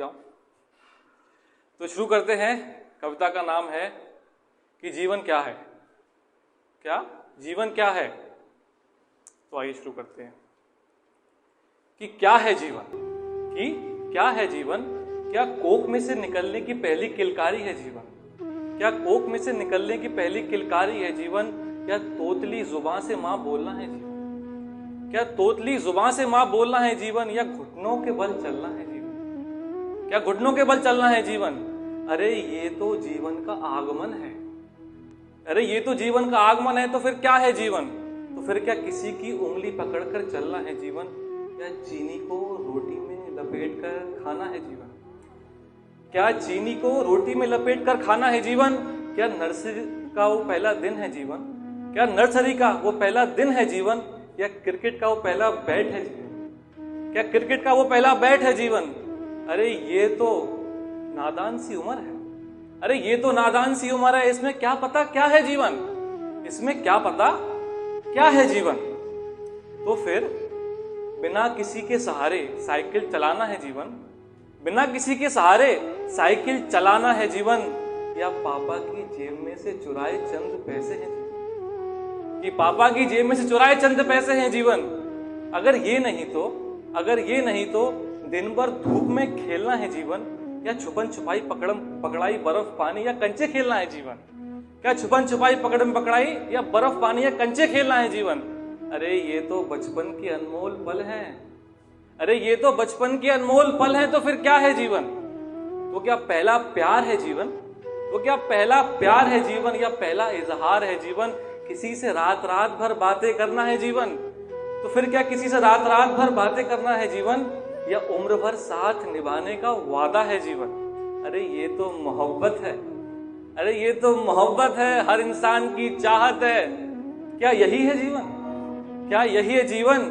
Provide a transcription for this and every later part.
जाऊं। तो शुरू करते हैं। कविता का नाम है कि जीवन क्या है। क्या जीवन क्या है? तो आइए शुरू करते हैं कि क्या है जीवन। कि क्या है जीवन? क्या कोख में से निकलने की पहली किलकारी है जीवन? क्या कोख में से निकलने की पहली किलकारी है जीवन? क्या तोतली जुबान से मां बोलना है जीवन? क्या तोतली जुबान से मां बोलना है जीवन? या घुटनों के बल चलना है जीवन? क्या घुटनों के बल चलना है जीवन? अरे ये तो जीवन का आगमन है। अरे ये तो जीवन का आगमन है। तो फिर क्या है जीवन? तो फिर क्या किसी की उंगली पकड़कर चलना है जीवन? क्या चीनी को रोटी में लपेट कर खाना है जीवन? क्या चीनी को रोटी में लपेट कर खाना है जीवन? क्या नर्सरी का वो पहला दिन है जीवन? क्या नर्सरी का वो पहला दिन है जीवन? या क्रिकेट का वो पहला बैट है जीवन? क्या क्रिकेट का वो पहला बैट है जीवन? अरे ये तो नादान सी उम्र है। अरे ये तो नादान सी उम्र है। इसमें क्या पता क्या है जीवन? इसमें क्या पता क्या है जीवन? तो फिर बिना किसी के सहारे साइकिल चलाना है जीवन? बिना किसी के सहारे साइकिल चलाना है जीवन? या पापा की जेब में से चुराए चंद पैसे हैं जीवन? कि पापा की जेब में से चुराए चंद पैसे हैं जीवन? अगर ये नहीं तो दिन भर धूप में खेलना है जीवन? या छुपन छुपाई पकड़म पकड़ाई बर्फ पानी या कंचे खेलना है जीवन? क्या छुपन छुपाई पकड़म पकड़ाई या बर्फ पानी या कंचे खेलना है जीवन? अरे ये तो बचपन के अनमोल पल हैं। अरे ये तो बचपन के अनमोल पल हैं। तो फिर क्या है जीवन? तो क्या पहला प्यार है जीवन? तो क्या पहला प्यार है जीवन? या पहला इजहार है जीवन? किसी से रात रात भर बातें करना है जीवन? तो फिर क्या किसी से रात रात भर बातें करना है जीवन? या उम्र भर साथ निभाने का वादा है जीवन? अरे ये तो मोहब्बत है। अरे ये तो मोहब्बत है, हर इंसान की चाहत है। क्या यही है जीवन? क्या यही है जीवन?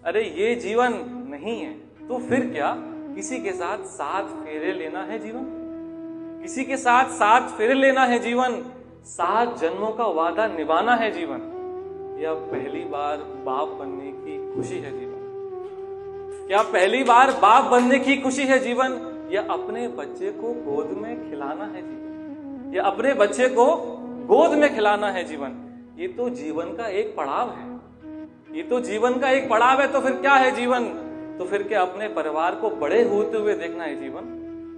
अरे ये जीवन नहीं है। तो फिर क्या किसी के साथ साथ फेरे लेना है जीवन? किसी के साथ साथ फेरे लेना है जीवन? 7 जन्मों का वादा निभाना है जीवन? या पहली बार बाप बनने की खुशी है जीवन? क्या पहली बार बाप बनने की खुशी है जीवन? या अपने बच्चे को गोद में खिलाना है जीवन? या अपने बच्चे को गोद में खिलाना है जीवन? ये तो जीवन का एक पड़ाव है। ये तो जीवन का एक पड़ाव है। तो फिर क्या है जीवन? तो फिर क्या अपने परिवार को बड़े होते हुए देखना है जीवन?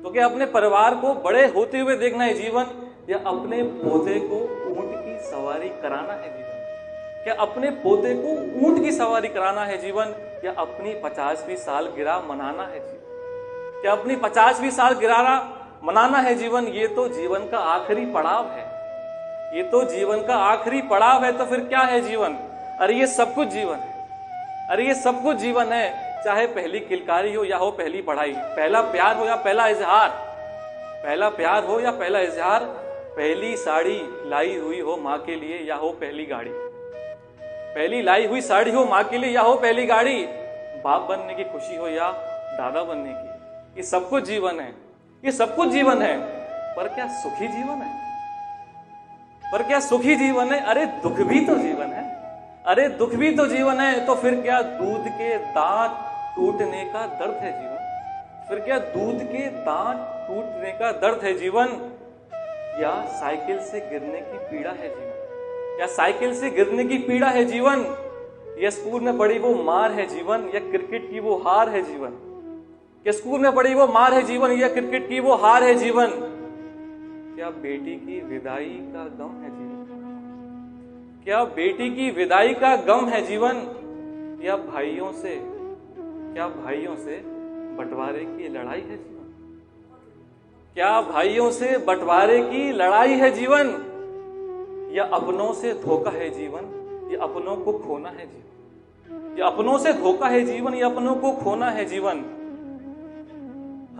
तो क्या अपने परिवार को बड़े होते हुए देखना है जीवन? या अपने पोते को ऊंट की सवारी कराना है जीवन? क्या अपने पोते को ऊंट की सवारी कराना है जीवन? या अपनी 50वीं सालगिरह मनाना है जीवन? क्या अपनी 50वीं सालगिरह मनाना है जीवन? ये तो जीवन का आखिरी पड़ाव है। ये तो जीवन का आखिरी पड़ाव है। तो फिर क्या है जीवन? अरे ये सब कुछ जीवन है। अरे ये सब कुछ जीवन है। चाहे पहली किलकारी हो या हो पहली पढ़ाई, पहला प्यार हो या पहला इजहार, पहला प्यार हो या पहला इजहार, पहली साड़ी लाई हुई हो माँ के लिए या हो पहली गाड़ी, पहली लाई हुई साड़ी हो माँ के लिए या हो पहली गाड़ी, बाप बनने की खुशी हो या दादा बनने की, ये सब कुछ जीवन है। ये सब कुछ जीवन है। पर क्या सुखी जीवन है? पर क्या सुखी जीवन है? अरे दुख भी तो जीवन है। अरे दुख भी तो जीवन है। तो फिर क्या दूध के दांत टूटने का दर्द है जीवन? फिर क्या दूध के दांत टूटने का दर्द है जीवन? या साइकिल से गिरने की पीड़ा है जीवन? या साइकिल से गिरने की पीड़ा है जीवन? या स्कूल में पड़ी वो मार है जीवन? या क्रिकेट की वो हार है जीवन? या स्कूल में पड़ी वो मार है जीवन? या क्रिकेट की वो हार है जीवन? क्या बेटी की विदाई का गम है जीवन? क्या बेटी की विदाई का गम है जीवन? या भाइयों से बंटवारे की लड़ाई है जीवन? क्या भाइयों से बंटवारे की लड़ाई है जीवन? या अपनों से धोखा है जीवन? या अपनों को खोना है जीवन? या अपनों से धोखा है जीवन? या अपनों को खोना है जीवन?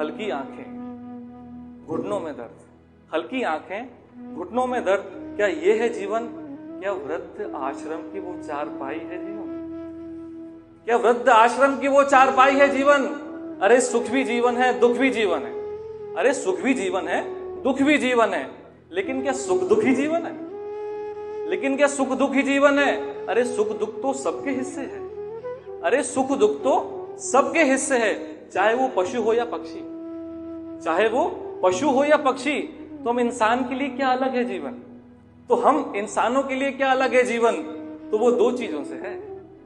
हल्की आंखें घुटनों में दर्द, हल्की आंखें घुटनों में दर्द, क्या ये है जीवन? क्या वृद्ध आश्रम की वो चारपाई है जीवन? क्या वृद्ध आश्रम की वो चारपाई है जीवन? अरे सुख भी जीवन है, दुख भी जीवन है। अरे सुख भी जीवन है, दुख भी जीवन है। लेकिन क्या सुख दुखी जीवन है? लेकिन क्या सुख दुखी जीवन है? अरे सुख दुख तो सबके हिस्से है। अरे सुख दुख तो सबके हिस्से है, चाहे वो पशु हो या पक्षी, चाहे वो पशु हो या पक्षी, तो हम इंसान के लिए क्या अलग है जीवन, तो हम इंसानों के लिए क्या अलग है जीवन, तो वो दो चीजों से है,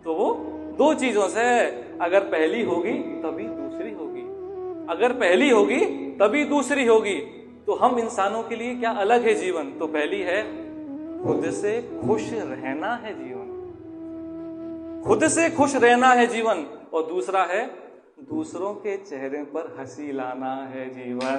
तो वो दो चीजों से है। अगर पहली होगी तभी दूसरी होगी, अगर पहली होगी तभी दूसरी होगी। तो हम इंसानों के लिए क्या अलग है जीवन, तो पहली है खुद से खुश रहना है जीवन, खुद से खुश रहना है जीवन, और दूसरा है दूसरों के चेहरे पर हंसी लाना है जीवन।